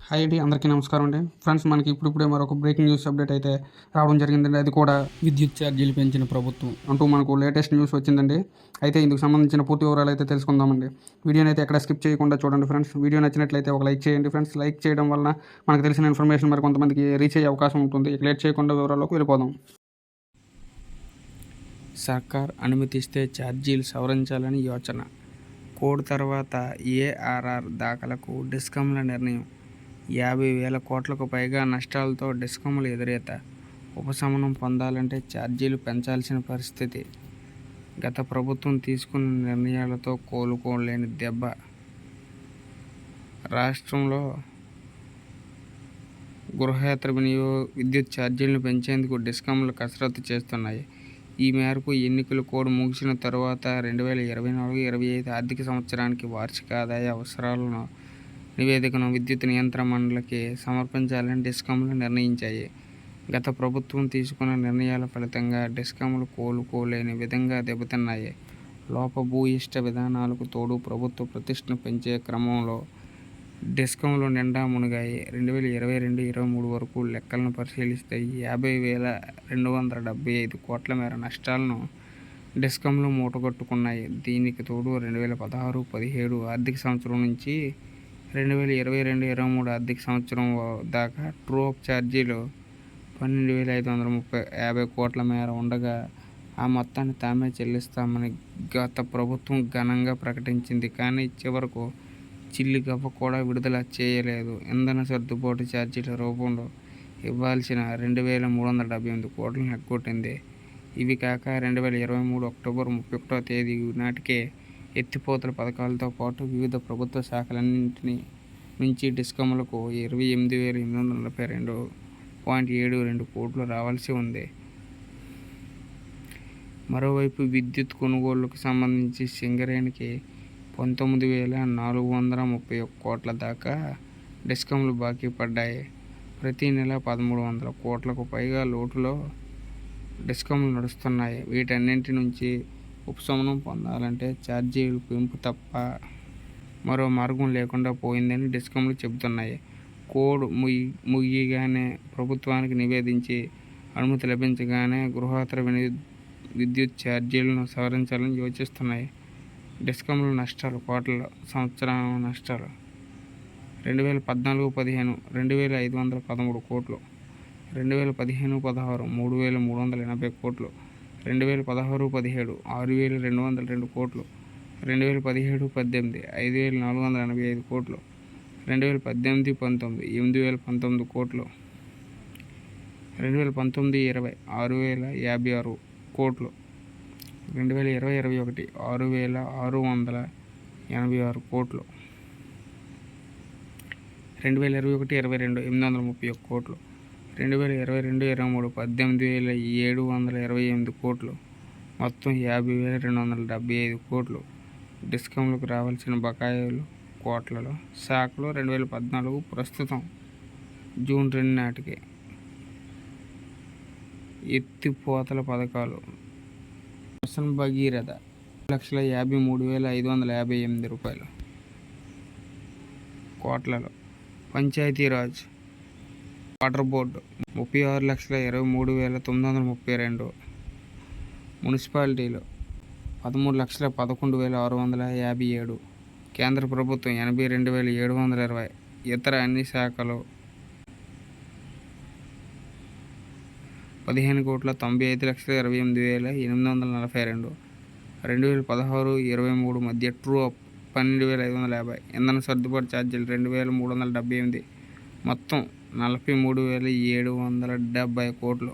Hi అండి, అందరికీ నమస్కారం అండి. ఫ్రెండ్స్, మనకి ఇప్పుడిప్పుడే మరొక బ్రేకింగ్ న్యూస్ అప్డేట్ అయితే రావడం జరిగిందండి. అది కూడా విద్యుత్ ఛార్జీలు పెంచిన ప్రభుత్వం అంటూ మనకు లేటెస్ట్ న్యూస్ వచ్చిందండి. అయితే ఇందుకు సంబంధించిన పూర్తి వివరాలు అయితే తెలుసుకుందామండి. వీడియోని అయితే ఎక్కడ స్కిప్ చేయకుండా చూడండి ఫ్రెండ్స్. వీడియో నచ్చినట్లయితే ఒక లైక్ చేయండి ఫ్రెండ్స్. లైక్ చేయడం వలన మనకు తెలిసిన ఇన్ఫర్మేషన్ మరి కొంతమందికి రీచ్ అయ్యే అవకాశం ఉంటుంది. ఇక లేట్ చేయకుండా వివరాల్లోకి వెళ్ళిపోదాం. సర్కార్ అనుమతిస్తే ఛార్జీలు సవరించాలని యోచన. కోడ్ తర్వాత ఏఆర్ఆర్ దాఖలకు డిస్కంల నిర్ణయం. 50,000 కోట్లకు పైగా నష్టాలతో డిస్కంలు ఎదురేత. ఉపశమనం పొందాలంటే ఛార్జీలు పెంచాల్సిన పరిస్థితి. గత ప్రభుత్వం తీసుకున్న నిర్ణయాలతో కోలుకోలేని దెబ్బ. రాష్ట్రంలో గృహేతర విద్యుత్ ఛార్జీలను పెంచేందుకు డిస్కంలు కసరత్తు చేస్తున్నాయి. ఈ మేరకు ఎన్నికల కోడ్ ముగిసిన తరువాత 2024-25 ఆర్థిక సంవత్సరానికి వార్షిక ఆదాయ అవసరాలను నివేదికను విద్యుత్ నియంత్రణ మండలికి సమర్పించాలని డిస్కంలు నిర్ణయించాయి. గత ప్రభుత్వం తీసుకున్న నిర్ణయాల ఫలితంగా డిస్కంలు కోలుకోలేని విధంగా దెబ్బతిన్నాయి. లోపభూయిష్ట విధానాలకు తోడు ప్రభుత్వ ప్రతిష్టను పెంచే క్రమంలో డిస్కంలు నిండా మునిగాయి. 2022-23 వరకు లెక్కలను పరిశీలిస్తే 50,275 కోట్ల మేర నష్టాలను డిస్కంలు మూటగట్టుకున్నాయి. దీనికి తోడు 2016-17 ఆర్థిక సంవత్సరం నుంచి 2022-23 ఆర్థిక సంవత్సరం దాకా ట్రూ అప్ ఛార్జీలు 12,550 కోట్ల మేర ఉండగా ఆ మొత్తాన్ని తామే చెల్లిస్తామని గత ప్రభుత్వం ఘనంగా ప్రకటించింది. కానీ చివరకు చిల్లిగవ్వ కూడా విడుదల చేయలేదు. ఇంధన సర్దుబాటు ఛార్జీల రూపంలో ఇవ్వాల్సిన 2,378 కోట్లను ఎగ్గొట్టింది. ఇవి కాక 2023 అక్టోబర్ 31వ తేదీ నాటికే ఎత్తిపోతల పథకాలతో పాటు వివిధ ప్రభుత్వ శాఖలన్నింటి నుంచి డిస్కంలకు 28,842.72 కోట్లు రావాల్సి ఉంది. మరోవైపు విద్యుత్ కొనుగోళ్లకు సంబంధించి సింగరేణికి 19,431 కోట్ల దాకా డిస్కంలు బాకీ పడ్డాయి. ప్రతి నెల 1,300 కోట్లకు పైగా లోటులో డిస్కంలు నడుస్తున్నాయి. వీటన్నింటి నుంచి ఉపశమనం పొందాలంటే ఛార్జీలు పెంపు తప్ప మరో మార్గం లేకుండా పోయిందని డిస్కంలు చెబుతున్నాయి. కోడ్ ముగియగానే ప్రభుత్వానికి నివేదించి అనుమతి లభించగానే గృహేతర విద్యుత్ ఛార్జీలను సవరించాలని యోచిస్తున్నాయి. డిస్కంలు నష్టాలు కోట్ల సంవత్సరం నష్టాలు 2014-15 2,513 కోట్లు, 2015-16 3,380 కోట్లు, 2016-17 6,202 కోట్లు, 2017-18 5,485 కోట్లు, 2018-19 8,019 కోట్లు, 2019-20 6,056 కోట్లు, 2020-21 6,686 కోట్లు, 2021-22 831 కోట్లు, 2022-23 18,728 కోట్లు, మొత్తం 50,275 కోట్లు. డిస్కంలకు రావాల్సిన బకాయిలు కోట్లలో. శాఖలో 2014 ప్రస్తుతం జూన్ 2 నాటికి ఎత్తిపోతల పథకాలు. మిషన్ భగీరథ 1,53,558 కోట్లలో. Panchayati Raj water board 36,23,932. మున్సిపాలిటీలు 13,11,657. కేంద్ర ప్రభుత్వం 82,720. ఇతర అన్ని శాఖలు 15,95,28,842. 2016-23 మధ్య ట్రూ అప్ 12,550. ఇంధన సర్దుబాటు ఛార్జీలు 2,378. మొత్తం 43,770 కోట్లు.